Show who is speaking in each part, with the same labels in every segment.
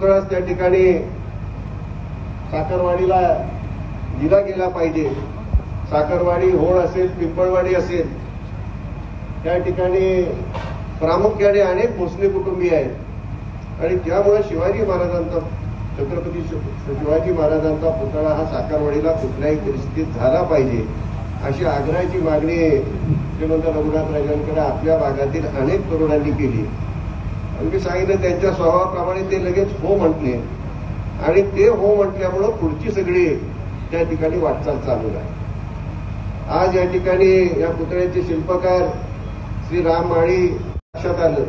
Speaker 1: पुतळाच त्या ठिकाणी साखरवाडीला दिला गेला पाहिजे. साखरवाडी होळ असेल, पिंपळवाडी असेल, त्या ठिकाणी प्रामुख्याने अनेक भोसले कुटुंबीय आहेत आणि त्यामुळे शिवाजी महाराजांचा, छत्रपती शिवाजी महाराजांचा पुतळा हा साखरवाडीला कुठल्याही परिस्थितीत झाला पाहिजे अशी आग्रहाची मागणी श्रीमंत रघुनाथ राजांकडे आपल्या भागातील अनेक तरुणांनी केली. आणि मी सांगितलं त्यांच्या स्वभावाप्रमाणे ते लगेच हो म्हटले आणि ते हो म्हटल्यामुळं पुढची सगळी त्या ठिकाणी वाटचाल चालू आहे. आज या ठिकाणी या पुतळ्याचे शिल्पकार श्री राम माळी लक्षात आलं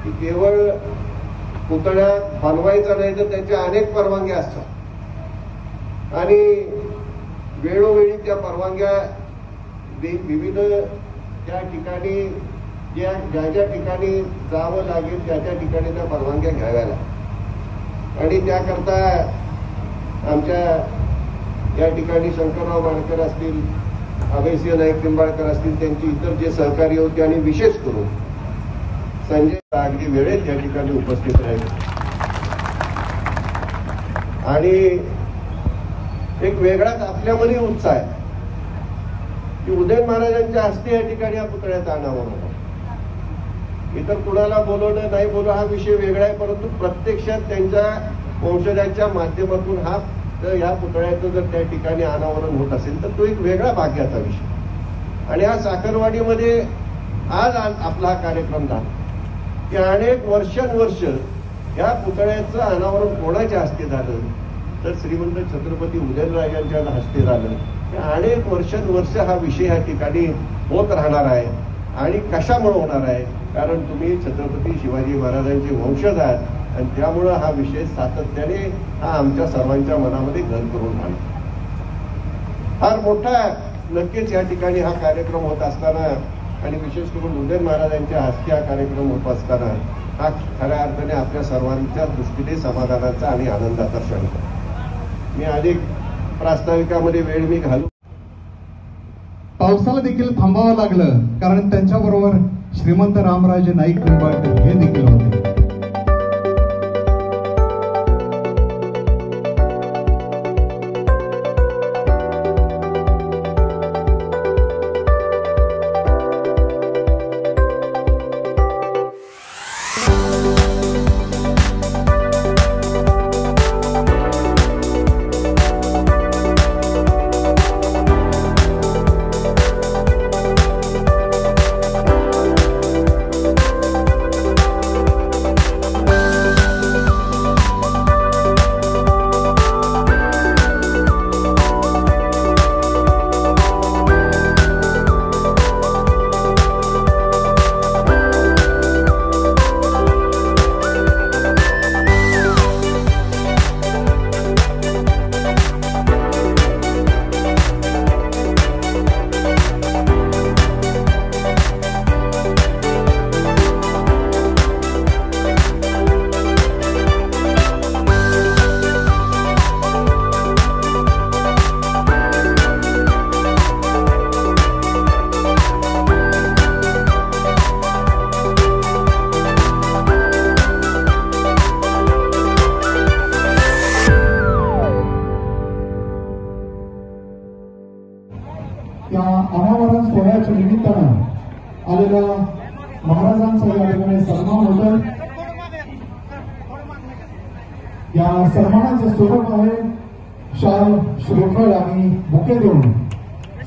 Speaker 1: की केवळ पुतळ्या बनवायचा नाही तर त्याच्या अनेक परवानग्या असतात आणि वेळोवेळी त्या परवानग्या विविध त्या ठिकाणी ज्या ज्या ठिकाणी जावं लागेल त्या ठिकाणी त्या परवानग्या घ्याव्या लागतात. आणि त्याकरता आमच्या या ठिकाणी शंकरराव माडकर असतील, अभयसिंह नाईक निंबाळकर असतील, त्यांची इतर जे सहकारी होते आणि विशेष करून संजय अगदी वेळेत या ठिकाणी उपस्थित राहिले. आणि एक वेगळाच आपल्यामध्ये उत्साह आहे की उदयन महाराजांच्या हस्ते या ठिकाणी या पुतळ्याचं अनावरण होतं. इतर कुणाला बोलवणं नाही बोलवणं हा विषय वेगळा आहे, परंतु प्रत्यक्षात त्यांच्या वंशजांच्या माध्यमातून ह्या पुतळ्याचं जर त्या ठिकाणी अनावरण होत असेल तर तो एक वेगळा भाग्याचा विषय. आणि हा साखरवाडीमध्ये आज आपला हा कार्यक्रम झाला की अनेक वर्षानुवर्ष या पुतळ्याचं अनावरण कोणाच्या हस्ते झालं तर श्रीमंत छत्रपती उदयनराजांच्या हस्ते झालं. अनेक वर्षानुवर्ष हा विषय या ठिकाणी होत राहणार आहे. आणि कशामुळे होणार आहे? कारण तुम्ही छत्रपती शिवाजी महाराजांचे वंशज आहात आणि त्यामुळं हा विषय सातत्याने हा आमच्या सर्वांच्या मनामध्ये घर करून राहिला. फार मोठा नक्कीच या ठिकाणी हा कार्यक्रम होत असताना आणि विशेष करून उदयन महाराजांच्या हस्ते हा कार्यक्रम होत असताना हा खऱ्या अर्थाने आपल्या सर्वांच्या दृष्टीने समाधानाचा आणि आनंदाचा क्षण. मी अधिक प्रास्ताविकामध्ये वेळ मी घालू.
Speaker 2: पावसाला देखील थांबावं लागलं कारण त्यांच्याबरोबर श्रीमंत रामराजे नाईक निंबाळकर हे देखील होते. त्या अनावरण सोहळ्याच्या निमित्तानं आलेल्या महाराजांचा या ठिकाणी सन्मान होतोय. या सन्मानाचं स्वरूप आहे शाल, श्रीफळ आणि बुके देऊन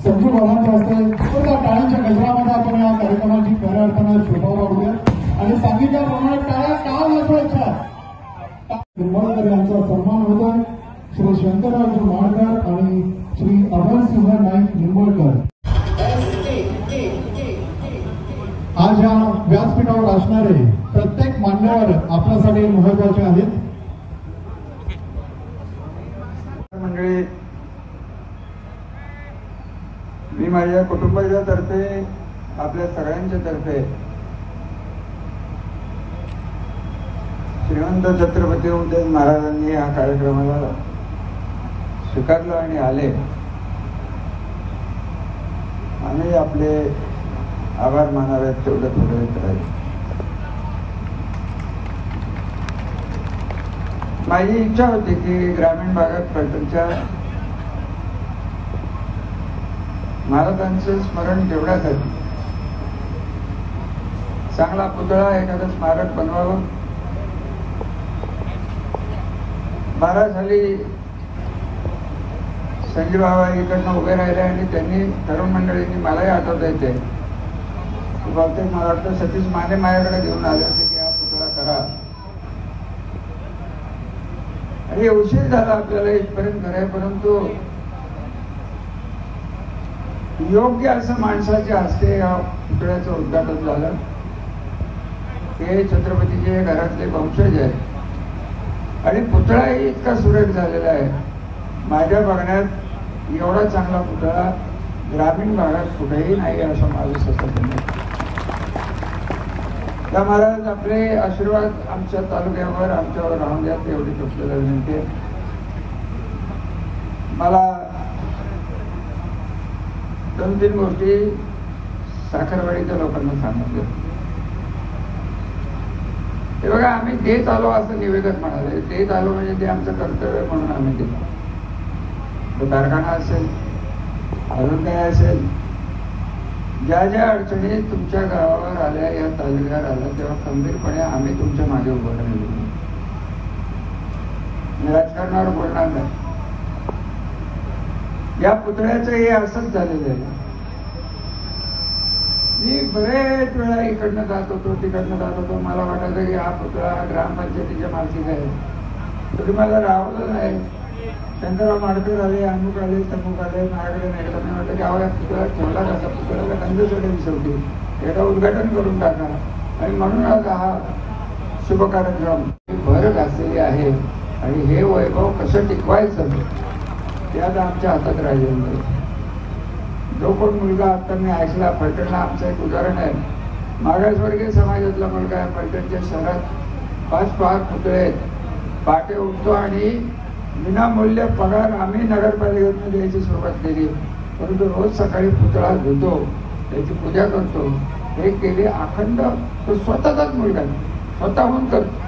Speaker 2: संजू बाबांच्या हस्ते पूर्ण टाळ्यांच्या गजरामध्ये आपण या कार्यक्रमाची खऱ्या अर्थानं शोभा वाढवूया आणि सांगितल्याप्रमाणे टाळ्या का वाजवायच्या निंबाळकर यांचा सन्मान होतोय. श्री शंकरराव माडकर आणि श्री अभयसिंह नाईक निंबाळकर आज या व्यासपीठावर असणारे प्रत्येक मान्यवर आपल्यासाठी महत्वाचे आहेत.
Speaker 3: मंडळी, मी माझ्या कुटुंबाच्या तर्फे आपल्या सगळ्यांच्या तर्फे श्रीमंत छत्रपती उदयन महाराजांनी या कार्यक्रमाला स्वीकारलं आणि आले. आम्ही आपले आभार मानावेत तेवढं थोडं करायचं. माझी इच्छा होती की ग्रामीण भागात पलटणच्या महाराजांचं स्मरण ठेवण्यासाठी चांगला पुतळा, एखादं स्मारक बनवावं. 12 साली संजय बाबा इकडनं उभे राहिले आणि त्यांनी तरुण मंडळींनी, मलाही आठवता येते, बहुतेक मला वाटतं सतीश माने माझ्याकडे घेऊन आले होते की हा पुतळा करा. आणि उशीर झाला आपल्याला इथपर्यंत कराय, परंतु योग्य असं माणसाच्या हस्ते या पुतळ्याचं उद्घाटन झालं. हे छत्रपतीचे घरातले वंशज आहेत आणि पुतळाही इतका सुरेख झालेला आहे. माझ्या बघण्यात एवढा चांगला पुतळा ग्रामीण भागात कुठेही नाही असं माझं सतत म्हणणं. त्या महाराज आपले आशीर्वाद आमच्या तालुक्यावर, आमच्यावर राहून द्यात एवढी आपल्याला विनंती आहे. मला 2-3 गोष्टी साखरवाडीच्या लोकांना सांगितल्या. हे बघा, आम्ही देत आलो असं निवेदक म्हणाले. देत आलो म्हणजे ते आमचं कर्तव्य म्हणून आम्ही देतो. तो कारखाना असेल, अजून काय असेल, ज्या ज्या अडचणी तुमच्या गावावर आल्या, या तालुक्यावर आल्या, तेव्हा खंबीरपणे आम्ही तुमच्या मागे उभं राहिलो. राजकारणावर बोलणार नाही. या पुतळ्याचं हे असंच झालेलं आहे. मी बरेच वेळा इकडनं जात होतो, तिकडनं जात होतो. मला वाटायचं की हा पुतळा ग्रामपंचायतीच्या मालकीचा आहे. तरी मला रावलं नाही. शंकरराव माडकर आले, अमुक आले, तमुक आले, माझ्याकडे नाही. मी म्हटलं की अहो, या पुतळा ठेवला कसा? पुतळ्याला गंध सोडेल शेवटी, याला उद्घाटन करून टाका. आणि म्हणून आज हा शुभ कार्यक्रम भर घातलेली आहे. आणि हे वैभव कसं टिकवायचं ते आता आमच्या हातात राहिलेलं नाही. जो कोण मुलगा आता मी ऐकला, पलटणला आमचं एक उदाहरण आहे. मागासवर्गीय समाजातला मुलगा आहे. पलटणच्या शहरात 5 पुतळे आहेत. पहाटे उठतो आणि विनामूल्य पगार आम्ही नगरपालिकेतून द्यायची सुरुवात केली. परंतु रोज सकाळी पुतळा धुतो, त्याची पूजा करतो. हे केले अखंड. तो स्वतःचाच मुलगा स्वतःहून करतो.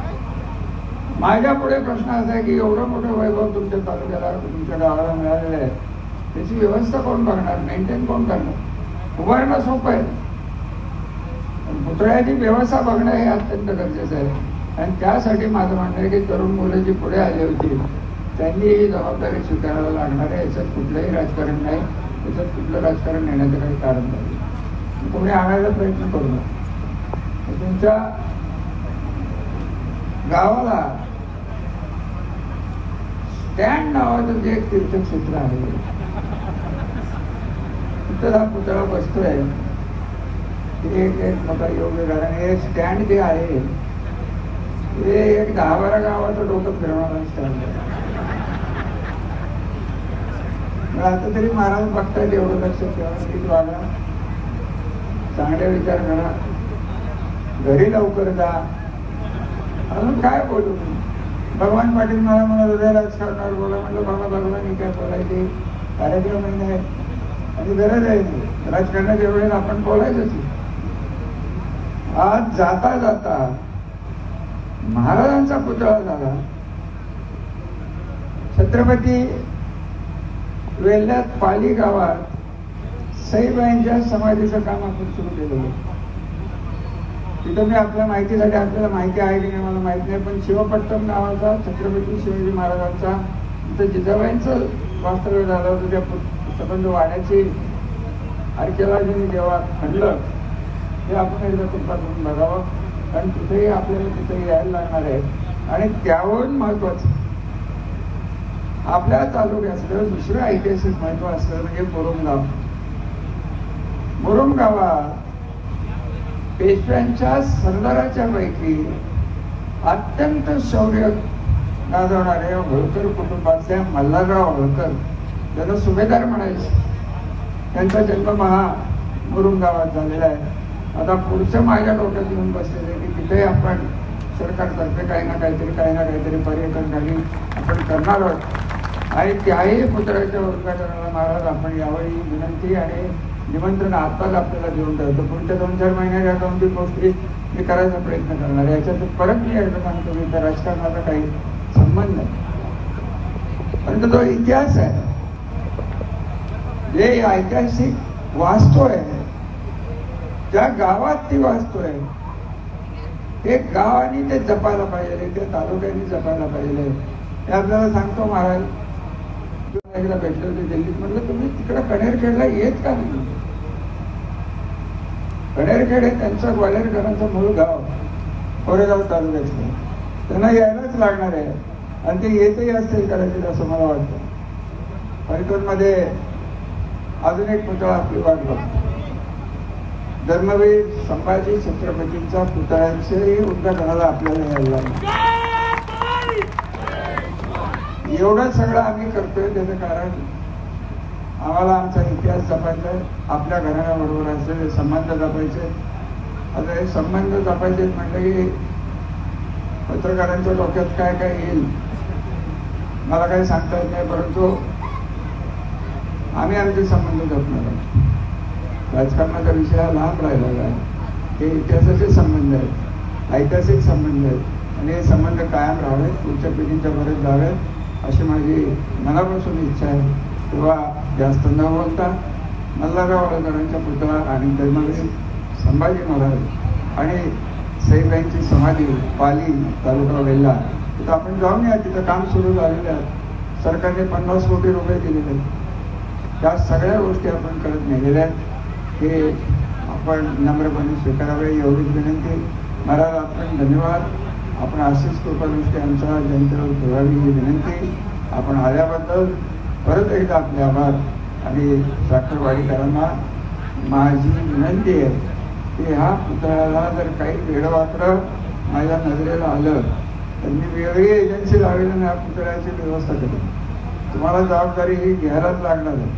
Speaker 3: माझ्या पुढे प्रश्न असा आहे की एवढं मोठं वैभव तुमच्या तालुक्याला, तुमच्या गावाला मिळालेलं आहे, त्याची व्यवस्था कोण बघणार, मेंटेन कोण करणार? उभारणं सोपं आहे, पण पुतळ्याची व्यवस्था बघणं हे अत्यंत गरजेचं आहे. आणि त्यासाठी माझं म्हणणं आहे की तरुण मुलं जी पुढे आली होती त्यांनी ही जबाबदारी स्वीकारायला लागणार आहे. याच्यात कुठलंही राजकारण नाही, त्याच्यात कुठलं राजकारण नेण्याचं काही कारण नाही. कोणी आणायचा प्रयत्न करू नका. तुमच्या गावाला स्टँड नावाचं जे एक तीर्थक्षेत्र आहे, तिथं हा पुतळा बसतोय. हे एक मोठा योग्य कारण. हे स्टँड जे आहे ते एक 10-12 गावाचं डोकं फिरवणारा स्टँड आहे. आता तरी महाराज बघतायत, एवढं लक्षात ठेवा. नीट वागा, चांगले विचार करा, घरी लवकर जा. अजून काय बोलू? भगवान पाटील मला म्हणत होते राजकारणावर बोला. म्हटलं बाबा, भगवान काय बोलायचे, कार्यक्रम नाही आणि गरज आहे. राजकारणाच्या वेळेस आपण बोलायचंच. आज जाता जाता महाराजांचा पुतळा झाला. छत्रपती वेल्ह्यात पाली गावात सईबाईंच्या समाधीचं काम आपण सुरू केलं. तिथं मी आपल्या माहितीसाठी, आपल्याला माहिती आहे की नाही मला माहित नाही, पण शिवपट्टम नावाचा छत्रपती शिवाजी महाराजांचा तिथं जिजाबाईंचं वास्तव्य झालं होतं. त्या संबंध वाड्याची आर्किओलॉजीने जेव्हा खणलं ते आपण एकदा कृपातून बघावं. कारण तिथेही आपल्याला तिथे यायला लागणार आहे. आणि त्याहून महत्वाचं आपल्या तालुक्याचं दुसरं ऐतिहासिक महत्व असलं म्हणजे मुरुमगाव. मुरुमगावात पेशव्यांच्या सरदाराच्या पैकी अत्यंत शौर्य गाजवणारे होळकर कुटुंबातल्या मल्हारराव होळकर, त्यांना सुभेदार म्हणायचे, त्यांचा जन्म मुरुमगावात झालेला आहे. आता पुढचं माझ्या डोक्यात येऊन बसलेलं आहे की तिथे आपण सरकारतर्फे काही ना काहीतरी पर्यटन खाली आपण करणार आहोत. आणि त्याही पुतळ्याच्या उद्घाटनाला महाराज आपण यावेळी विनंती आणि निमंत्रण आत्ताच आपल्याला देऊन ठेवतो. पुढच्या 2-4 महिन्याच्या 2-3 गोष्टी मी करायचा प्रयत्न करणार. याच्यात परत मी एकदा सांगतो की त्या राजकारणाचा काही संबंध आहे. परंतु तो इतिहास आहे, जे ऐतिहासिक वास्तोय, ज्या गावात ती वास्तोय ते गावाने ते जपायला पाहिजे, ते तालुक्याने जपायला पाहिजे. हे आपल्याला सांगतो महाराज. एकदा भेटले होते दिल्लीत, म्हटलं तुम्ही तिकडे कणेरखेडला येत का नाही? कणेरखेड हे त्यांचं ग्वाल्हेरकरांचं मूळ गाव, कोरेगाव तालुक्यातलं. त्यांना यायलाच लागणार आहे आणि ते येतही असतील कदाचित असं मला वाटतं. परितोडमध्ये अजून एक पुतळा आपली वाट बघतो. धर्मवीर संभाजी छत्रपतींच्या पुतळ्यांचेही उद्घाटनाला आपल्याला यायला लागलं. एवढं सगळं आम्ही करतोय त्याचं कारण आम्हाला आमचा इतिहास जपायचा आहे, आपल्या घराण्याबरोबर असलेले संबंध जपायचे. आता हे संबंध जपायचे म्हटलं की पत्रकारांच्या डोक्यात काय काय येईल मला काही सांगता येत नाही, परंतु आम्ही आमचे संबंध जपणार आहोत. राजकारणाचा विषय हा लांब राहिलेला आहे. हे इतिहासाचे संबंध आहेत, ऐतिहासिक संबंध आहेत आणि हे संबंध कायम राहावेत, पुढच्या पिढींच्या बरेच जावेत अशी माझी मनापासून इच्छा आहे. तेव्हा जास्त न बोलता मल्हारराव होळकरांच्या पुतळा आणि धर्मवीर संभाजी महाराज आणि साहेबांची समाधी पाली तालुका वेल्हा तिथं आपण जाऊन या. तिथं काम सुरू झालेलं आहे. सरकारने 50 कोटी रुपये दिलेले आहेत. त्या सगळ्या गोष्टी आपण करत नेलेल्या आहेत. हे आपण नम्रपणे स्वीकारावे एवढीच विनंती. महाराज आपण धन्यवाद. आपण अशीच कृपादृष्टी आमच्या जनतेवर ठेवावी ही विनंती. आपण आल्याबद्दल परत एकदा आपले आभार. आणि साखरवाडीकरांना माझी विनंती आहे की ह्या पुतळ्याला जर काही वेडवाकडं माझ्या नजरेला आलं तर मी वेगळी एजन्सी लावेल आणि ह्या पुतळ्याची व्यवस्था करेन. तुम्हाला जबाबदारी ही घ्यायलाच लागणार आहे.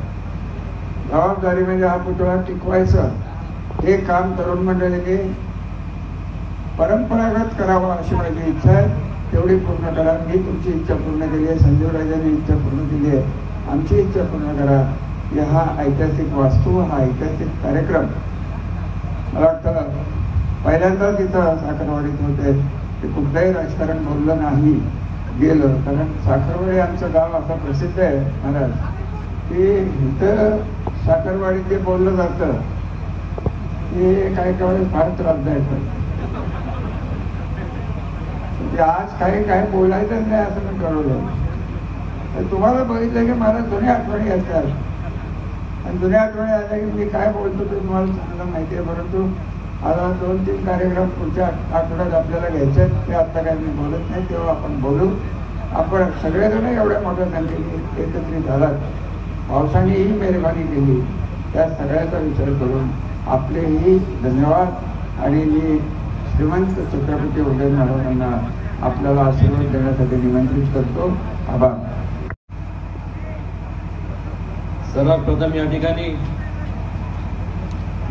Speaker 3: जबाबदारी म्हणजे हा पुतळा टिकवायचा. हे काम तरुण मंडळीने परंपरागत करावं अशी माझी इच्छा आहे. तेवढी पूर्ण करा. मी तुमची इच्छा पूर्ण केली आहे, संजीवराजांनी इच्छा पूर्ण केली आहे. आमची इच्छा पूर्ण करा. हा ऐतिहासिक वास्तू, हा ऐतिहासिक कार्यक्रम मला वाटतं पहिल्यांदा तिथं साखरवाडीत होते ते कुठलंही राजकारण बोललं नाही गेलं. कारण साखरवाडी आमचं गाव असं प्रसिद्ध आहे महाराज की इथं साखरवाडीत जे बोललं जातं ते काही काही फार त्रासदायक आहे. आज काही काय बोलायचं नाही असं मी ठरवलं. तर तुम्हाला बघितलं की मला जुन्या आठवणी असतात आणि जुन्या आठवणी आल्या की मी काय बोलतो ते तुम्हाला चांगलं माहिती आहे. परंतु आता 2-3 कार्यक्रम पुढच्या आठवड्यात आपल्याला घ्यायचे आहेत. ते आता काही मी बोलत नाही, तेव्हा आपण बोलू. आपण सगळेजण एवढ्या मोठ्या संख्येने एकत्रित झालात. पावसानेही मेहरबानी केली. त्या सगळ्याचा विचार करून आपलेही धन्यवाद. आणि मी श्रीमंत छत्रपती उदय महाराजांना आपल्याला आशीर्वाद देण्यासाठी निमंत्रित करतो. आभार.
Speaker 4: सर्वात प्रथम या ठिकाणी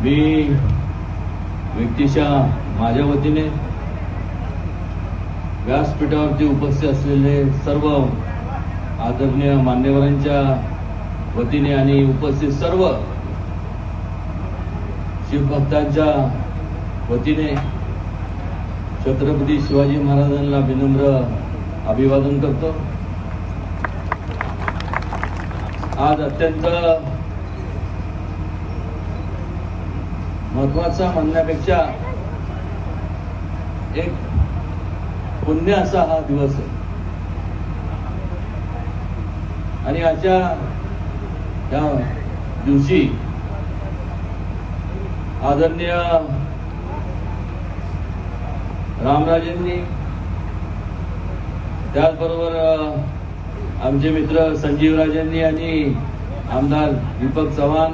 Speaker 4: मी व्यक्तिशः माझ्या वतीने व्यासपीठावरती उपस्थित असलेले सर्व आदरणीय मान्यवरांच्या वतीने आणि उपस्थित सर्व शिवभक्तांच्या वतीने छत्रपती शिवाजी महाराजांना विनम्र अभिवादन करतो. आज अत्यंत महत्वाचा म्हणण्यापेक्षा एक पुण्य असा हा दिवस आहे. आणि अशा या दिवशी आदरणीय रामराजेंनी, त्याचबरोबर आमचे मित्र संजीवराजेंनी आणि आमदार दीपक चव्हाण,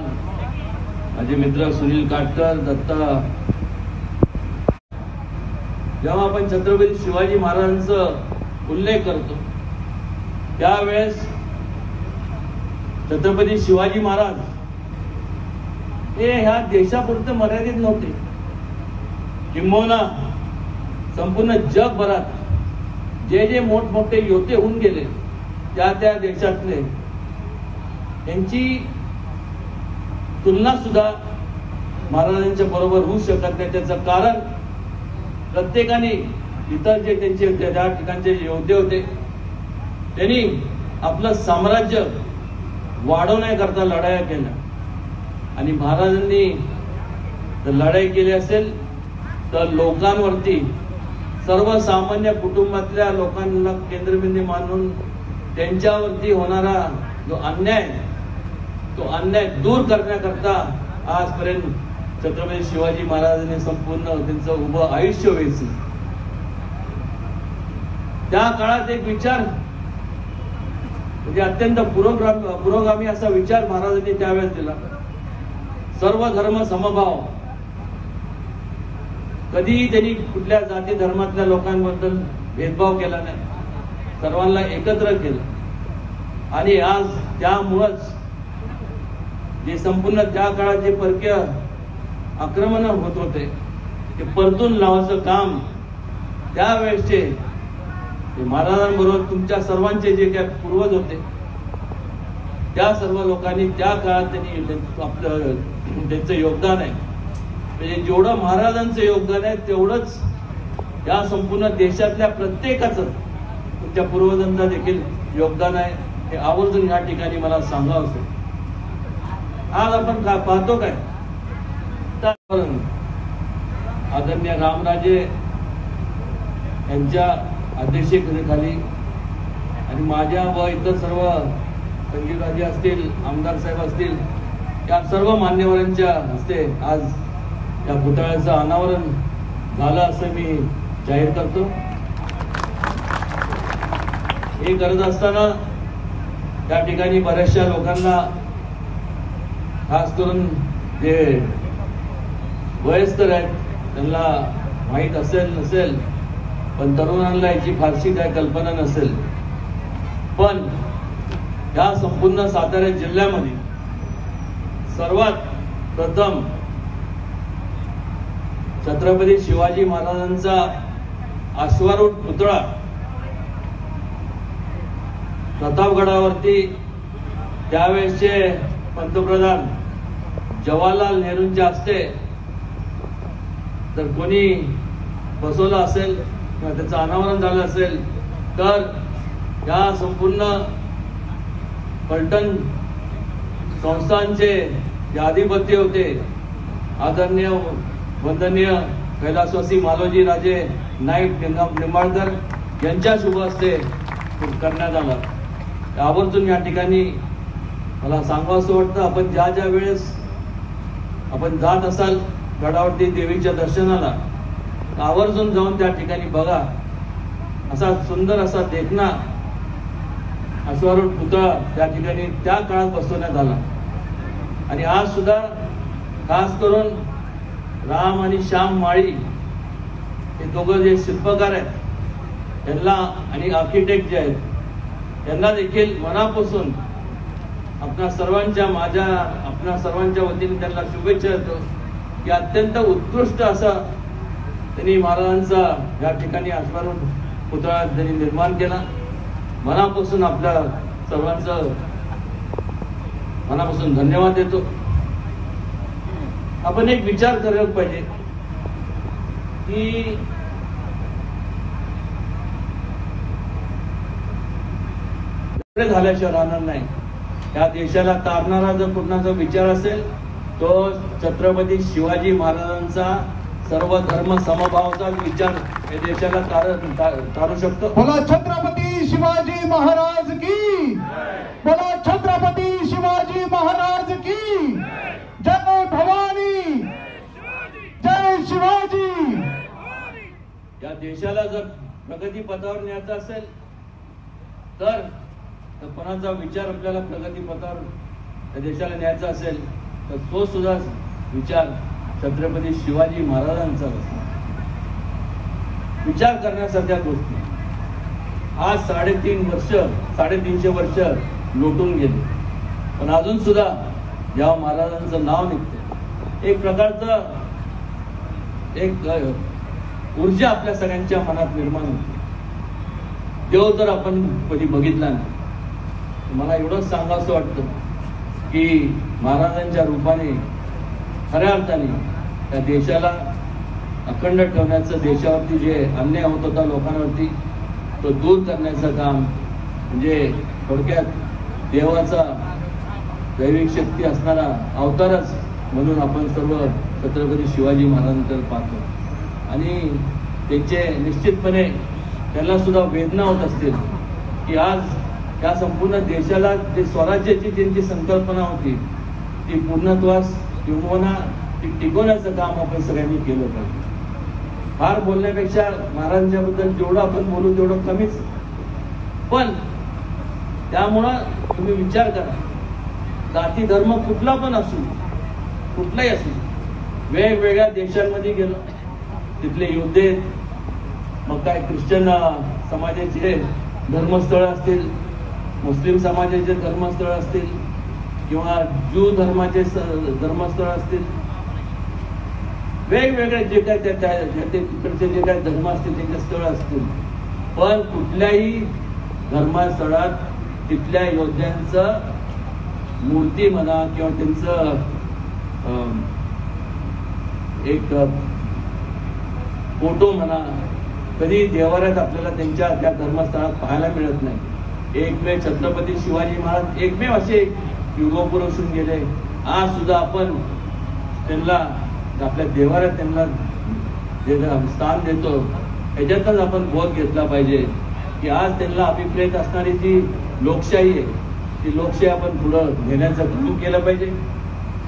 Speaker 4: माझे मित्र सुनील काटकर, दत्ता, जेव्हा आपण छत्रपती शिवाजी महाराजांचा उल्लेख करतो त्यावेळेस छत्रपती शिवाजी महाराज हे ह्या देशापुरते मर्यादित नव्हते. किंबहुना संपूर्ण जगभरात जे जे मोठमोठे योद्धे होऊन गेले त्या त्या देशातले यांची तुलना सुद्धा महाराजांच्या बरोबर होऊ शकत नाही. त्याचं कारण प्रत्येकाने इतर जे त्यांचे त्या ठिकाणचे योद्धे होते त्यांनी आपलं साम्राज्य वाढवण्याकरता लढाया केल्या आणि महाराजांनी जर लढाई केली असेल तर लोकांवरती, सर्वसामान्य कुटुंबातल्या लोकांना केंद्रबिंदू मानून त्यांच्यावरती होणारा जो अन्याय, तो अन्याय दूर करण्याकरता आजपर्यंत छत्रपती शिवाजी महाराजांनी संपूर्ण त्यांचं उभं आयुष्य वेचलं. त्या काळात एक विचार म्हणजे अत्यंत पुरोगामी असा विचार महाराजांनी त्यावेळेस दिला. सर्व धर्म समभाव. कधीही त्यांनी कुठल्या जाती धर्मातल्या लोकांबद्दल भेदभाव केला नाही, सर्वांना एकत्र केलं. आणि आज त्यामुळंच जे संपूर्ण त्या काळात जे परकीय आक्रमण होत होते ते परतून लावायचं काम त्यावेळेसचे महाराजांबरोबर तुमच्या सर्वांचे जे काही पूर्वज होते त्या सर्व लोकांनी त्या काळात त्यांनी आपलं त्यांचं योगदान आहे. म्हणजे जेवढं महाराजांचं योगदान आहे तेवढंच या संपूर्ण देशातल्या प्रत्येकाचं तुमच्या पूर्वजांचं देखील योगदान आहे. हे आवर्जून या ठिकाणी मला सांगावं असं. आज आपण पाहतो काय तर आदरणीय रामराजे यांच्या अध्यक्षतेखाली आणि माझ्या व इतर सर्व संजीवराजे असतील, आमदार साहेब असतील, या सर्व मान्यवरांच्या हस्ते आज या पुतळ्याचं अनावरण झालं असं मी जाहीर करतो. हे करत असताना त्या ठिकाणी बऱ्याचशा लोकांना, खास करून जे वयस्कर आहेत त्यांना माहीत असेल नसेल, पण तरुणांना याची फारशी काय कल्पना नसेल, पण या संपूर्ण सातारा जिल्ह्यामध्ये सर्वात प्रथम छत्रपती शिवाजी महाराजांचा अश्वारूढ पुतळा प्रतापगडावरती त्यावेळेसचे पंतप्रधान जवाहरलाल नेहरूंच्या हस्ते जर कोणी बसवलं असेल किंवा त्याचं अनावरण झालं असेल तर या संपूर्ण पलटण संस्थांचे जे अधिपती होते आदरणीय वंदनीय कैलासवासी मालोजी राजे नाईक निंबाळकर यांच्या शुभ हस्ते करण्यात आला. आवर्जून या ठिकाणी मला सांगावं असं वाटतं, आपण ज्या ज्या वेळेस आपण जात असाल गडावरती देवीच्या दर्शनाला, आवर्जून जाऊन त्या ठिकाणी बघा. असा सुंदर असा देखना अश्वारूढ पुतळा त्या ठिकाणी त्या काळात बसवण्यात आला. आणि आज सुद्धा खास करून राम आणि श्याम माळी हे दोघं जे शिल्पकार आहेत त्यांना आणि आर्किटेक्ट जे आहेत त्यांना देखील मनापासून आपल्या सर्वांच्या वतीने त्यांना शुभेच्छा देतो की अत्यंत उत्कृष्ट असा त्यांनी महाराजांचा या ठिकाणी अश्वारूढ पुतळा त्यांनी निर्माण केला. मनापासून आपल्या सर्वांचं मनापासून धन्यवाद देतो. आपण एक विचार करायला पाहिजे की झाल्याशिवाय राहणार नाही. या देशाला तारणारा जर कुणाचा विचार असेल तो छत्रपती शिवाजी महाराजांचा सर्व धर्म समभावाचा विचार या देशाला तारू शकतो.
Speaker 2: बोला छत्रपती शिवाजी महाराज की, बोला छत्रपती शिवाजी महाराज की, जय भवानी, जय शिवाजी.
Speaker 4: या देशाला जर प्रगती पथावर न्यायचं असेल तर कोणाचा विचार आपल्याला प्रगती पथावर या देशाला न्यायचा असेल तर तो सुद्धा विचार छत्रपती शिवाजी महाराजांचा विचार करण्यासारख्या गोष्टी. आज 350 वर्ष लोटून गेले, पण अजून सुद्धा जेव्हा महाराजांचं नाव निघते एक प्रकारचं एक ऊर्जा आपल्या सगळ्यांच्या मनात निर्माण होते. देव तर आपण कधी बघितला नाही. मला एवढंच सांगावंसं वाटतं की महाराजांच्या रूपाने खऱ्या अर्थाने त्या देशाला अखंड ठेवण्याचं, देशावरती जे अन्याय होत होता लोकांवरती तो दूर करण्याचं काम म्हणजे थोडक्यात देवाचा दैविक शक्ती असणारा अवतारच म्हणून आपण सर्व छत्रपती शिवाजी महाराजांकडे पाहतो आणि त्यांचे निश्चितपणे त्यांना सुद्धा वेदना होत असतील की आज या संपूर्ण देशाला जे स्वराज्याची त्यांची संकल्पना होती ती पूर्णत्वास किंवा ती टिकवण्याचं काम आपण सगळ्यांनी केलं पाहिजे. फार बोलण्यापेक्षा महाराजांच्याबद्दल जेवढं आपण बोलू तेवढं कमीच. पण त्यामुळं तुम्ही विचार करा, जाती धर्म कुठला पण असू, कुठलाही असू, वेगवेगळ्या देशांमध्ये गेलो तिथले योद्धे, मग काय ख्रिश्चन समाजाचे धर्मस्थळ असतील, मुस्लिम समाजाचे धर्मस्थळ असतील किंवा ज्यू धर्माचे धर्मस्थळ असतील, वेगवेगळे जे काय तिकडचे जे काय धर्म असतील त्यांचे स्थळ असतील, पण कुठल्याही धर्मस्थळात तिथल्या योद्ध्यांचं मूर्ती म्हणा किंवा त्यांचं एक फोटो म्हणा कधी देवाऱ्यात आपल्याला त्यांच्या त्या धर्मस्थळात पाहायला मिळत नाही. एकमेव छत्रपती शिवाजी महाराज एकमेव असे युगपुरुषून गेले. आज सुद्धा आपण त्यांना आपल्या देवाऱ्यात त्यांना जे स्थान देतो याच्यातच आपण बोध घेतला पाहिजे की आज त्यांना अभिप्रेत असणारी जी लोकशाही आहे ती लोकशाही आपण पुढं घेण्याचं काम केलं पाहिजे.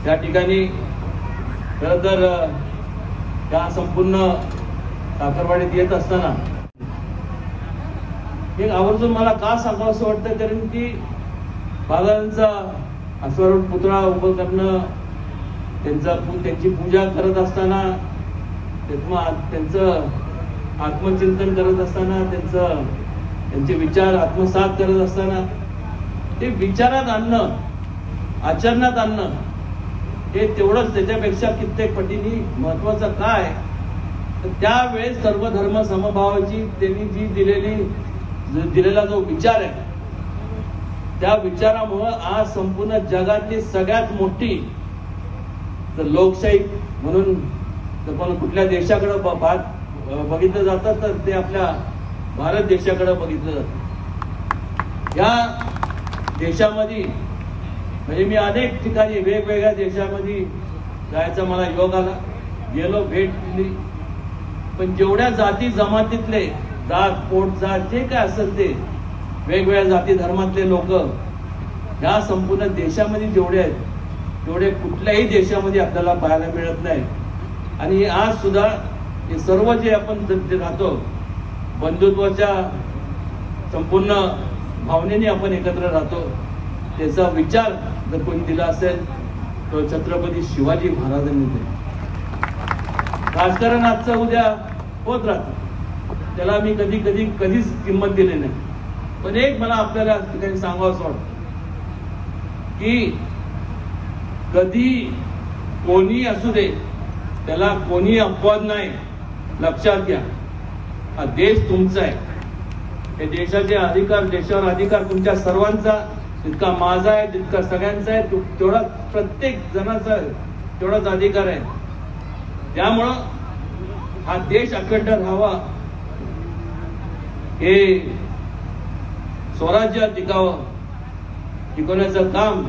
Speaker 4: त्या ठिकाणी खरं तर त्या संपूर्ण साखरवाडीत येत असताना एक आवर्जून मला का सांगावं असं वाटतं, कारण की बाबांचा अश्वारूढ पुतळा उभं करणं, त्यांची पूजा करत असताना, त्यांचं आत्मचिंतन करत असताना, त्यांचे विचार आत्मसात करत असताना ते विचारात आणणं, आचरणात आणणं हे तेवढंच त्याच्यापेक्षा कित्येक पटीने महत्वाचं काय. तर त्यावेळेस सर्व धर्म समभावाची त्यांनी जी दिलेला जो विचार आहे त्या विचारामुळं आज संपूर्ण जगातली सगळ्यात मोठी लोकशाही म्हणून पण कुठल्या देशाकडे बघितलं जातं तर ते आपल्या भारत देशाकडे बघितलं जातं. या देशामध्ये म्हणजे मी अनेक ठिकाणी वेगवेगळ्या देशामध्ये जायचा मला योग आला, गेलो, भेट दिली, पण जेवढ्या जाती जमातीतले जात पोट जात जे काय असेल ते वेगवेगळ्या जाती धर्मातले लोक या संपूर्ण देशामध्ये जेवढे आहेत तेवढे कुठल्याही देशामध्ये आपल्याला पाहायला मिळत नाही. आणि आज सुद्धा हे सर्व जे आपण राहतो बंधुत्वाच्या संपूर्ण भावनेने आपण एकत्र राहतो, त्याचा विचार जर कोणी दिला असेल तो छत्रपती शिवाजी महाराजांनी दिला. राजकारण आजचं उद्या होत राहतं, त्याला मी कधीच किंमत दिली नाही. पण एक मला आपल्याला ठिकाणी सांगावं असं वाटतं की कधी कोणी असू दे त्याला कोणी अपवाद नाही. लक्षात घ्या, हा देश तुमचा आहे, या देशाचे अधिकार, देशावर अधिकार तुमच्या सर्वांचा, जितका माझा आहे जितका सगळ्यांचा आहे तेवढा प्रत्येक जणाचा तेवढाच अधिकार आहे. त्यामुळं हा देश अखंड राहावा, हे स्वराज्य टिकवण्याचं काम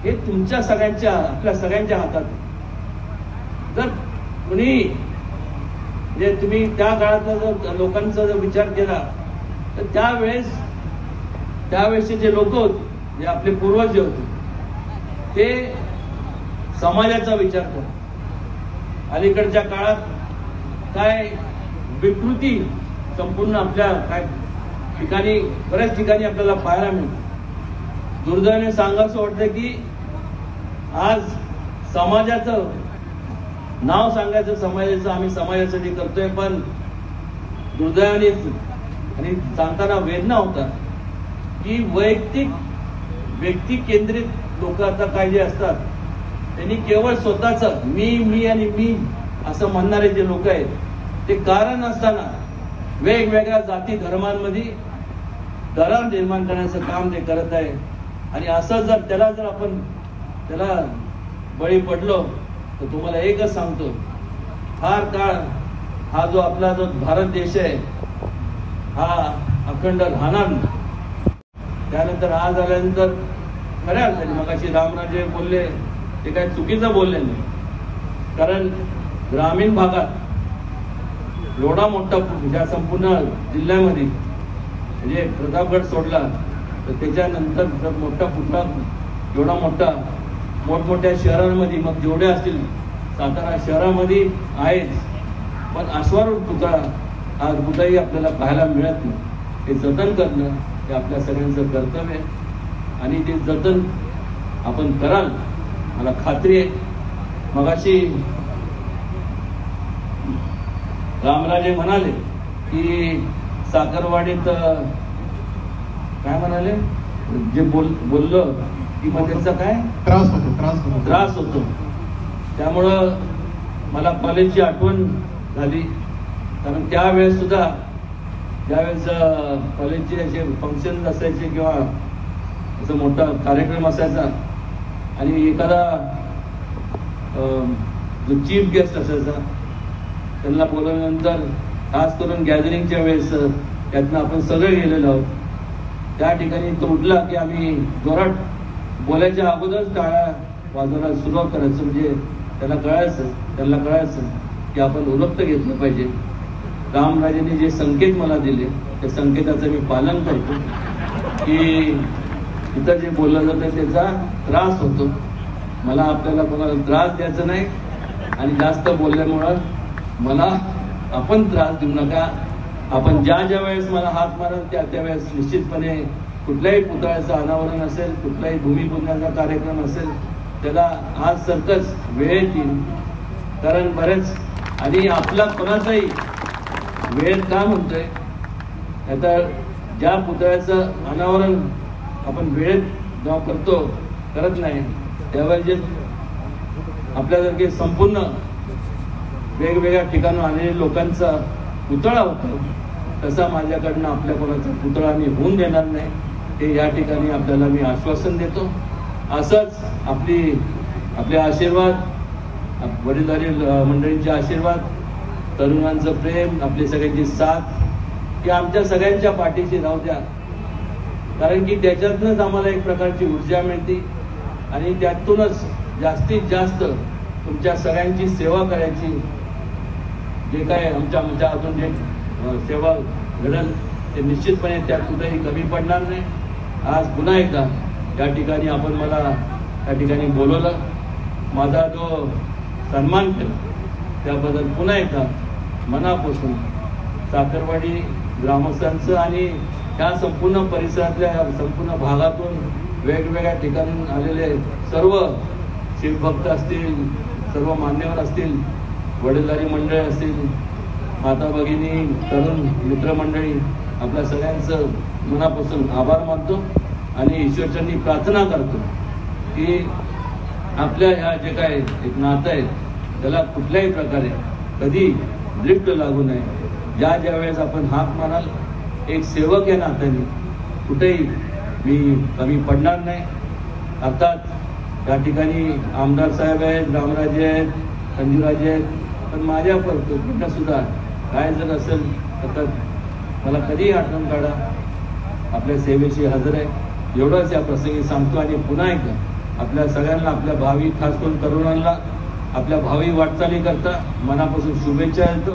Speaker 4: हे तुमच्या सगळ्यांच्या, आपल्या सगळ्यांच्या हातात. जर कुणी म्हणजे तुम्ही त्या काळातला जर लोकांचा जर विचार केला तर त्यावेळेसचे जे लोक होते, जे आपले पूर्वज जे होते ते समाजाचा विचार करतात. अलीकडच्या काळात काय विकृती संपूर्ण आपल्या काय ठिकाणी, बऱ्याच ठिकाणी आपल्याला पाहायला मिळते. दुर्दैवाने सांगावं वाटतं की आज समाजाचं नाव सांगायचं समाजाचं, आम्ही समाजासाठी करतोय, पण दुर्दैवाने आणि सांगताना वेदना होतात की व्यक्ती केंद्रित लोक आता काय जे असतात त्यांनी केवळ स्वतःच मी आणि मी असं म्हणणारे जे लोक आहेत ते कारण असताना वेगवेगळ्या जाती धर्मांमध्ये दरार निर्माण करण्याचं काम ते करत आहे. आणि असं जर त्याला आपण बळी पडलो तर तुम्हाला एकच सांगतो, फार काळ हा जो आपला जो भारत देश आहे हा अखंड राहणार नाही. त्यानंतर आज आल्यानंतर खऱ्या अर्थाने मगाशी रामराजे बोलले ते काही चुकीचं बोलले नाही. कारण ग्रामीण भागात एवढा मोठा ज्या संपूर्ण जिल्ह्यामध्ये म्हणजे प्रतापगड सोडला तर त्याच्यानंतर जर मोठा पुतळा एवढा मोठा मोठमोठ्या शहरांमध्ये मग जेवढे असतील सातारा शहरामध्ये आहेच, पण अश्वारूढ पुतळा आज कुठेही आपल्याला पाहायला मिळत नाही. हे जतन करणं हे आपल्या सगळ्यांचं कर्तव्य आहे आणि ते जतन आपण कराल मला खात्री आहे. मगाशी रामराजे म्हणाले की साखरवाडीत काय म्हणाले जे बोललो की मग त्याचा काय त्रास होतो. त्यामुळं मला कॉलेजची आठवण झाली. कारण त्यावेळेस सुद्धा ज्यावेळेस कॉलेजचे असे फंक्शन असायचे किंवा असं मोठा कार्यक्रम असायचा आणि एखादा जो चीफ गेस्ट असायचा त्यांना बोलवल्यानंतर खास करून गॅदरिंगच्या वेळेस त्यातनं आपण सगळे गेलेलो आहोत. त्या ठिकाणी तो उठला की आम्ही जोरात बोलायच्या अगोदरच टाळ्या वाजवायला सुरुवात करायचं. म्हणजे त्यांना कळायचं की आपण उलट घेतलं पाहिजे. रामराजेंनी जे संकेत मला दिले त्या संकेताचं मी पालन करतो की इथं जे बोललं जातं त्याचा त्रास होतो. मला आपल्याला कोणाला त्रास द्यायचा नाही आणि जास्त बोलल्यामुळं मला आपण त्रास देऊ नका. आपण ज्या वेळेस मला हात माराल त्या वेळेस निश्चितपणे कुठल्याही पुतळ्याचं अनावरण असेल, कुठलाही भूमिपूजनाचा कार्यक्रम असेल त्याला आज सरकच वेळेत येईल. कारण बरेच आणि आपला कोणाचाही वेळ का म्हणतोय आता ज्या पुतळ्याचं अनावरण आपण वेळेत जेव्हा करत नाही त्यावेळेस जे आपल्यासारखे संपूर्ण वेगवेगळ्या ठिकाणून आलेल्या लोकांचा पुतळा होतो तसा माझ्याकडनं आपल्या कोणाचा पुतळा मी होऊन देणार नाही हे या ठिकाणी आपल्याला मी आश्वासन देतो. असंच आपले आशीर्वाद वडीलधारी मंडळींचे आशीर्वाद, तरुणांचं प्रेम, आपली सगळ्यांची साथ ही आमच्या सगळ्यांच्या पाठीशी राहू द्या. कारण की त्याच्यातनंच आम्हाला एक प्रकारची ऊर्जा मिळते आणि त्यातूनच जास्तीत जास्त तुमच्या सगळ्यांची सेवा करायची जे काय आमच्या हातून जे सेवा घडेल ते निश्चितपणे त्यात कुठेही कमी पडणार नाही. आज पुन्हा एकदा या ठिकाणी आपण मला त्या ठिकाणी बोलवलं, माझा जो सन्मान केला त्याबद्दल पुन्हा एकदा मनापासून साखरवाडी ग्रामस्थांचं आणि त्या संपूर्ण परिसरातल्या संपूर्ण भागातून वेगवेगळ्या ठिकाणून आलेले सर्व शिवभक्त असतील, सर्व मान्यवर असतील, वडीलधारी मंडळी असतील, माता भगिनी, तरुण मित्रमंडळी आपल्या सगळ्यांचं मनापासून आभार मानतो आणि ईश्वरचरणी प्रार्थना करतो की आपल्या ह्या जे काय एक नातं आहे त्याला कुठल्याही प्रकारे कधी ड्रिफ्ट लागू नये. ज्या वेळेस आपण हाक माराल एक सेवक या नात्याने कुठेही मी कमी पडणार नाही. अर्थात त्या ठिकाणी आमदार साहेब आहेत, रामराजे आहेत, संजूराजे आहेत, पण माझ्या कुठं सुद्धा काय जर असेल तर मला कधीही आठवण काढा, आपल्या सेवेशी हजर आहे एवढंच या प्रसंगी सांगतो. आणि पुन्हा एकदा आपल्या सगळ्यांना, आपल्या भावी खास करून तरुणांना आपल्या भावी वाटचाली करता मनापासून शुभेच्छा देतो.